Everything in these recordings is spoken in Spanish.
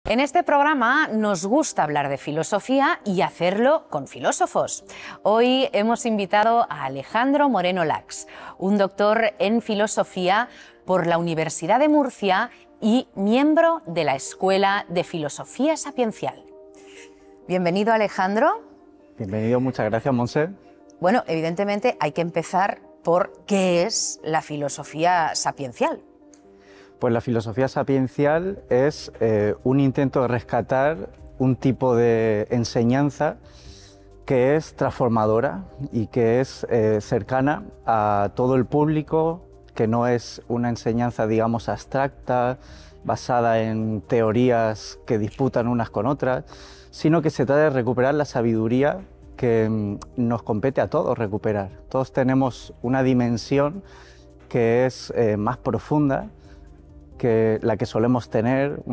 En este programa nos gusta hablar de filosofía y hacerlo con filósofos. Hoy hemos invitado a Alejandro Moreno Lax, un doctor en filosofía por la Universidad de Murcia y miembro de la Escuela de Filosofía Sapiencial. Bienvenido, Alejandro. Bienvenido, muchas gracias, Montse. Bueno, evidentemente hay que empezar por qué es la filosofía sapiencial. Pues la filosofía sapiencial es un intento de rescatar un tipo de enseñanza que es transformadora y que es cercana a todo el público, que no es una enseñanza, digamos, abstracta, basada en teorías que disputan unas con otras, sino que se trata de recuperar la sabiduría que nos compete a todos recuperar. Todos tenemos una dimensión que es más profunda que la que solemos tener,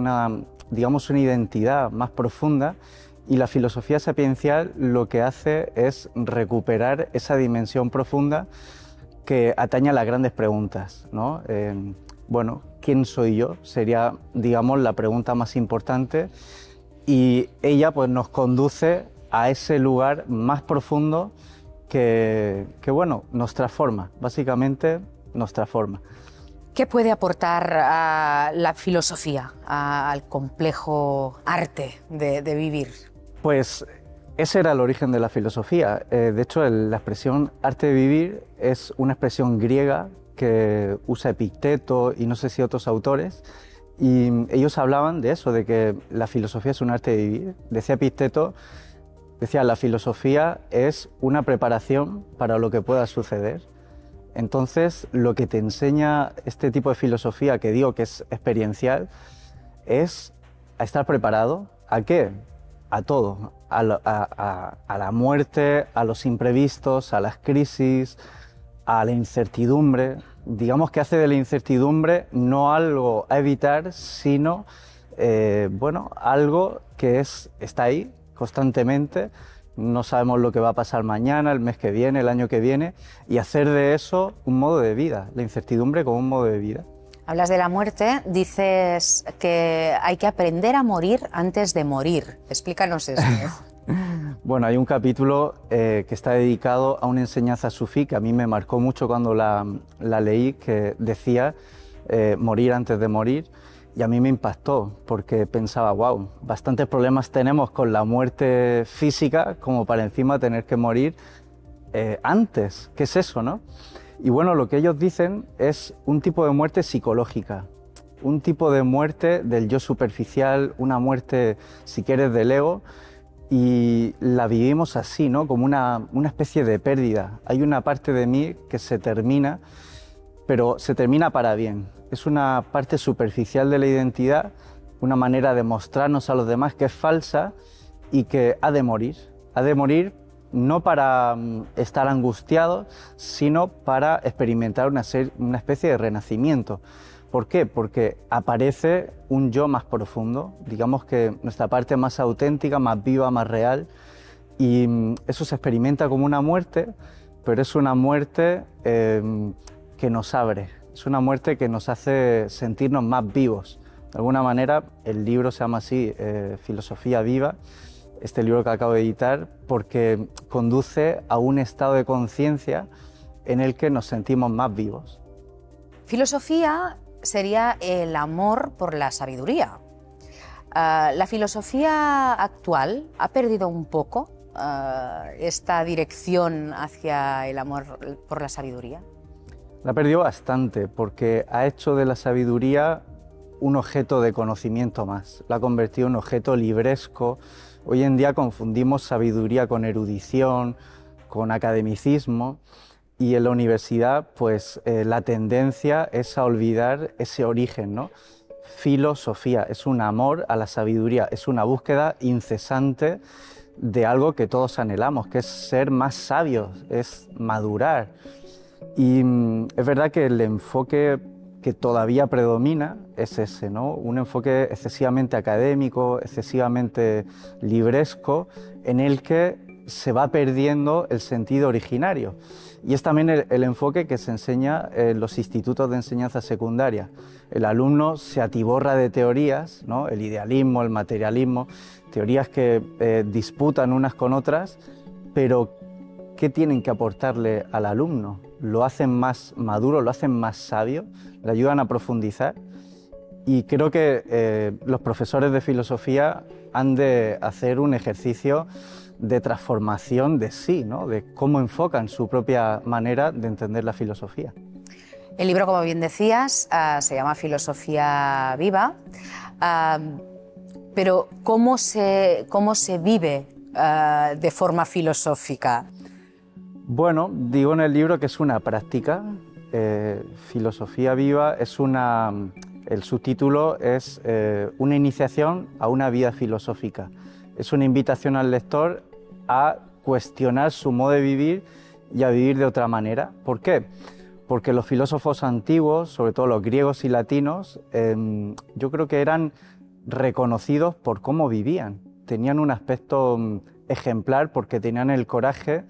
digamos, una identidad más profunda, y la filosofía sapiencial lo que hace es recuperar esa dimensión profunda que atañe a las grandes preguntas, ¿no? Bueno, ¿quién soy yo? Sería, digamos, la pregunta más importante, y ella pues nos conduce a ese lugar más profundo que bueno, nos transforma, básicamente nos transforma. ¿Qué puede aportar la filosofía al complejo arte de vivir? Pues ese era el origen de la filosofía. De hecho, la expresión arte de vivir es una expresión griega que usa Epicteto y no sé si otros autores, y ellos hablaban de eso, de que la filosofía es un arte de vivir. Decía Epicteto, decía, la filosofía es una preparación para lo que pueda suceder. Entonces, lo que te enseña este tipo de filosofía, que digo que es experiencial, es a estar preparado. ¿A qué? A todo. A la muerte, a los imprevistos, a las crisis, a la incertidumbre. Digamos que hace de la incertidumbre no algo a evitar, sino bueno, algo que está ahí constantemente. No sabemos lo que va a pasar mañana, el mes que viene, el año que viene, y hacer de eso un modo de vida, la incertidumbre como un modo de vida. Hablas de la muerte, dices que hay que aprender a morir antes de morir. Explícanos eso. Bueno, hay un capítulo que está dedicado a una enseñanza sufí que a mí me marcó mucho cuando la leí, que decía morir antes de morir. Y a mí me impactó porque pensaba, wow, bastantes problemas tenemos con la muerte física como para encima tener que morir antes. ¿Qué es eso, no? Y bueno, lo que ellos dicen es un tipo de muerte psicológica, un tipo de muerte del yo superficial, una muerte, si quieres, del ego, y la vivimos así, ¿no? Como una especie de pérdida. Hay una parte de mí que se termina, pero se termina para bien. Es una parte superficial de la identidad, una manera de mostrarnos a los demás que es falsa y que ha de morir no para estar angustiado, sino para experimentar una especie de renacimiento. ¿Por qué? Porque aparece un yo más profundo, digamos que nuestra parte más auténtica, más viva, más real, y eso se experimenta como una muerte, pero es una muerte que nos abre. Es una muerte que nos hace sentirnos más vivos. De alguna manera, el libro se llama así, Filosofía Viva, este libro que acabo de editar, porque conduce a un estado de conciencia en el que nos sentimos más vivos. Filosofía sería el amor por la sabiduría. ¿La filosofía actual ha perdido un poco esta dirección hacia el amor por la sabiduría? La ha perdido bastante porque ha hecho de la sabiduría un objeto de conocimiento más, la ha convertido en un objeto libresco. Hoy en día confundimos sabiduría con erudición, con academicismo, y en la universidad pues la tendencia es a olvidar ese origen, ¿no? Filosofía es un amor a la sabiduría, es una búsqueda incesante de algo que todos anhelamos, que es ser más sabios, es madurar. Y es verdad que el enfoque que todavía predomina es ese, ¿no? Un enfoque excesivamente académico, excesivamente libresco, en el que se va perdiendo el sentido originario. Y es también el enfoque que se enseña en los institutos de enseñanza secundaria. El alumno se atiborra de teorías, ¿no? El idealismo, el materialismo, teorías que disputan unas con otras, pero ¿qué tienen que aportarle al alumno? ¿Lo hacen más maduro, lo hacen más sabio, le ayudan a profundizar? Y creo que los profesores de filosofía han de hacer un ejercicio de transformación de sí, ¿no? De cómo enfocan su propia manera de entender la filosofía. El libro, como bien decías, se llama Filosofía Viva, pero ¿cómo se vive de forma filosófica? Bueno, digo en el libro que es una práctica. Filosofía Viva es el subtítulo es una iniciación a una vida filosófica. Es una invitación al lector a cuestionar su modo de vivir y a vivir de otra manera. ¿Por qué? Porque los filósofos antiguos, sobre todo los griegos y latinos, yo creo que eran reconocidos por cómo vivían. Tenían un aspecto ejemplar porque tenían el coraje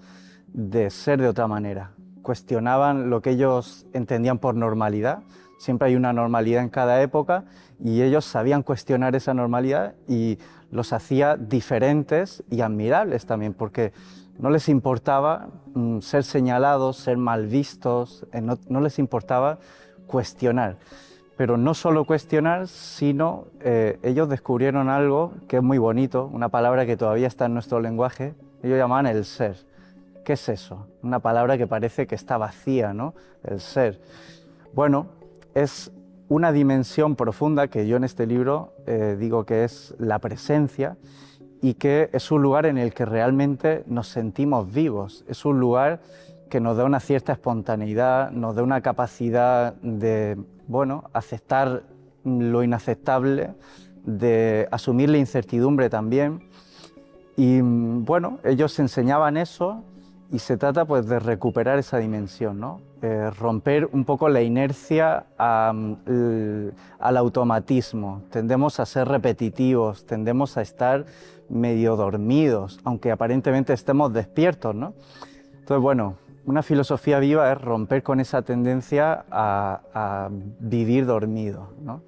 de ser de otra manera. Cuestionaban lo que ellos entendían por normalidad. Siempre hay una normalidad en cada época y ellos sabían cuestionar esa normalidad y los hacía diferentes y admirables también, porque no les importaba ser señalados, ser mal vistos, no les importaba cuestionar. Pero no solo cuestionar, sino ellos descubrieron algo que es muy bonito, una palabra que todavía está en nuestro lenguaje, ellos llamaban el ser. ¿Qué es eso? Una palabra que parece que está vacía, ¿no? El ser. Bueno, es una dimensión profunda que yo en este libro digo que es la presencia y que es un lugar en el que realmente nos sentimos vivos. Es un lugar que nos da una cierta espontaneidad, nos da una capacidad de, bueno, aceptar lo inaceptable, de asumir la incertidumbre también. Y bueno, ellos enseñaban eso y se trata pues de recuperar esa dimensión, ¿no? Romper un poco la inercia al automatismo. Tendemos a ser repetitivos, tendemos a estar medio dormidos, aunque aparentemente estemos despiertos, ¿no? Entonces, bueno, una filosofía viva es romper con esa tendencia a vivir dormido, ¿no?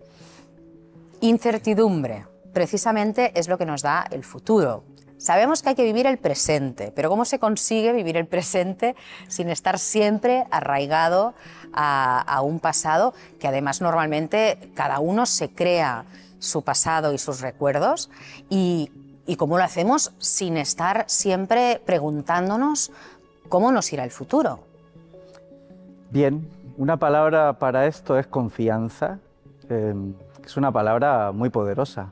Incertidumbre, precisamente es lo que nos da el futuro. Sabemos que hay que vivir el presente, pero ¿cómo se consigue vivir el presente sin estar siempre arraigado a un pasado que además normalmente cada uno se crea su pasado y sus recuerdos? ¿Y cómo lo hacemos sin estar siempre preguntándonos cómo nos irá el futuro? Bien, una palabra para esto es confianza, es una palabra muy poderosa.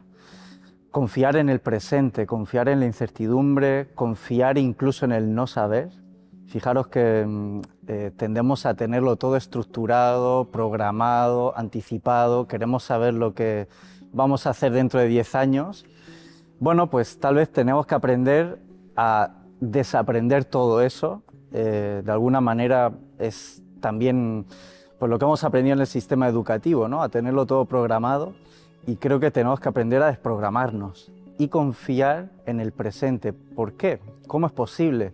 Confiar en el presente, confiar en la incertidumbre, confiar incluso en el no saber. Fijaros que tendemos a tenerlo todo estructurado, programado, anticipado, queremos saber lo que vamos a hacer dentro de 10 años. Bueno, pues tal vez tenemos que aprender a desaprender todo eso. De alguna manera es también pues, lo que hemos aprendido en el sistema educativo, ¿no? A tenerlo todo programado. Y creo que tenemos que aprender a desprogramarnos y confiar en el presente. ¿Por qué? ¿Cómo es posible?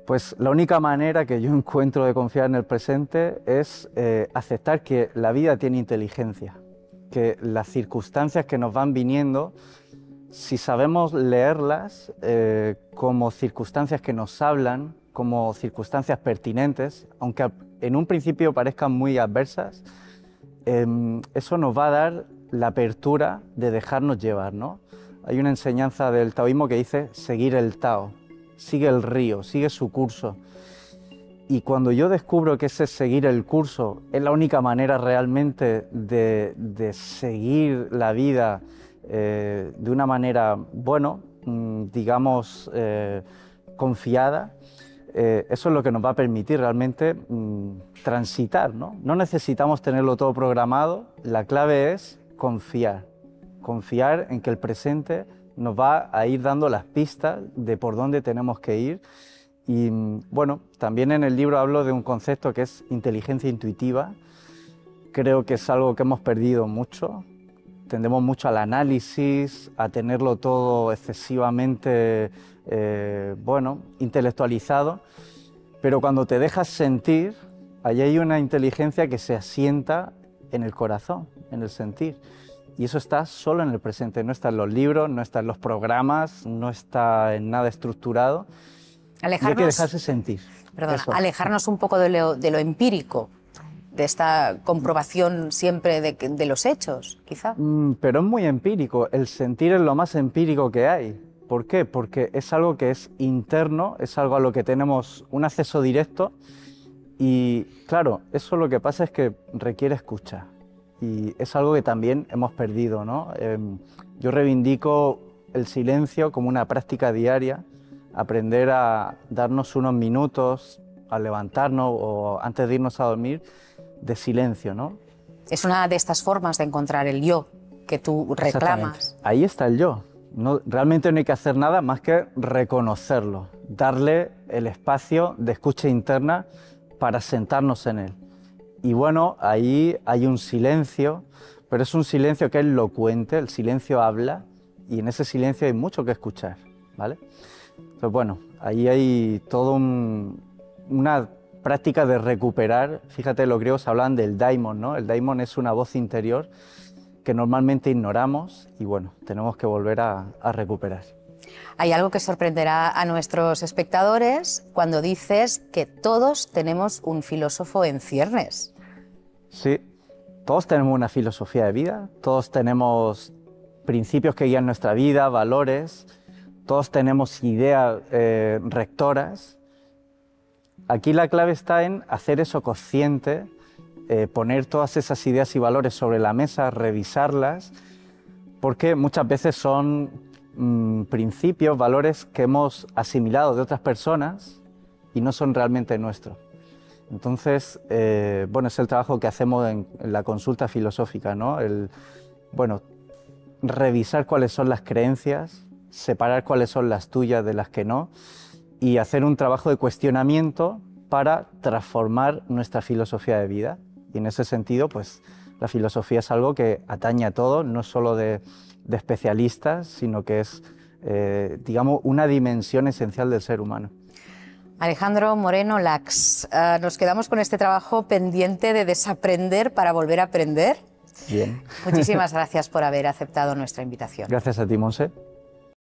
Pues la única manera que yo encuentro de confiar en el presente es aceptar que la vida tiene inteligencia, que las circunstancias que nos van viniendo, si sabemos leerlas como circunstancias que nos hablan, como circunstancias pertinentes, aunque en un principio parezcan muy adversas, eso nos va a dar la apertura de dejarnos llevar, ¿no? Hay una enseñanza del taoísmo que dice seguir el Tao, sigue el río, sigue su curso. Y cuando yo descubro que ese seguir el curso es la única manera realmente de seguir la vida de una manera, bueno, digamos, confiada, eso es lo que nos va a permitir realmente transitar, ¿no? No necesitamos tenerlo todo programado, la clave es confiar en que el presente nos va a ir dando las pistas de por dónde tenemos que ir. Y bueno, también en el libro hablo de un concepto que es inteligencia intuitiva. Creo que es algo que hemos perdido mucho. Tendemos mucho al análisis, a tenerlo todo excesivamente, bueno, intelectualizado. pero cuando te dejas sentir, ahí hay una inteligencia que se asienta en el corazón, en el sentir. Y eso está solo en el presente, no está en los libros, no está en los programas, no está en nada estructurado. Y hay que dejarse sentir. Perdona, alejarnos un poco de lo empírico, de esta comprobación siempre de los hechos, quizá. Pero es muy empírico, el sentir es lo más empírico que hay. ¿Por qué? Porque es algo que es interno, es algo a lo que tenemos un acceso directo y, claro, eso lo que pasa es que requiere escucha y es algo que también hemos perdido, ¿no? Yo reivindico el silencio como una práctica diaria, aprender a darnos unos minutos al levantarnos o antes de irnos a dormir de silencio, ¿no? Es una de estas formas de encontrar el yo que tú reclamas. Ahí está el yo. No, realmente no hay que hacer nada más que reconocerlo, darle el espacio de escucha interna para sentarnos en él. Y bueno, ahí hay un silencio, pero es un silencio que es locuente, el silencio habla y en ese silencio hay mucho que escuchar, ¿vale? Pues bueno, ahí hay todo una práctica de recuperar. Fíjate, los griegos hablan del daimon, ¿no? El daimon es una voz interior que normalmente ignoramos y bueno, tenemos que volver a recuperar. Hay algo que sorprenderá a nuestros espectadores cuando dices que todos tenemos un filósofo en ciernes. Sí, todos tenemos una filosofía de vida, todos tenemos principios que guían nuestra vida, valores, todos tenemos ideas rectoras. Aquí la clave está en hacer eso consciente, poner todas esas ideas y valores sobre la mesa, revisarlas, porque muchas veces son principios, valores que hemos asimilado de otras personas y no son realmente nuestros. Entonces, bueno, es el trabajo que hacemos en la consulta filosófica, ¿no? Bueno, revisar cuáles son las creencias, separar cuáles son las tuyas de las que no, y hacer un trabajo de cuestionamiento para transformar nuestra filosofía de vida. Y en ese sentido, pues la filosofía es algo que atañe a todos, no solo de especialistas, sino que es, digamos, una dimensión esencial del ser humano. Alejandro Moreno Lax, nos quedamos con este trabajo pendiente de desaprender para volver a aprender. Bien. Muchísimas gracias por haber aceptado nuestra invitación. Gracias a ti, Monse.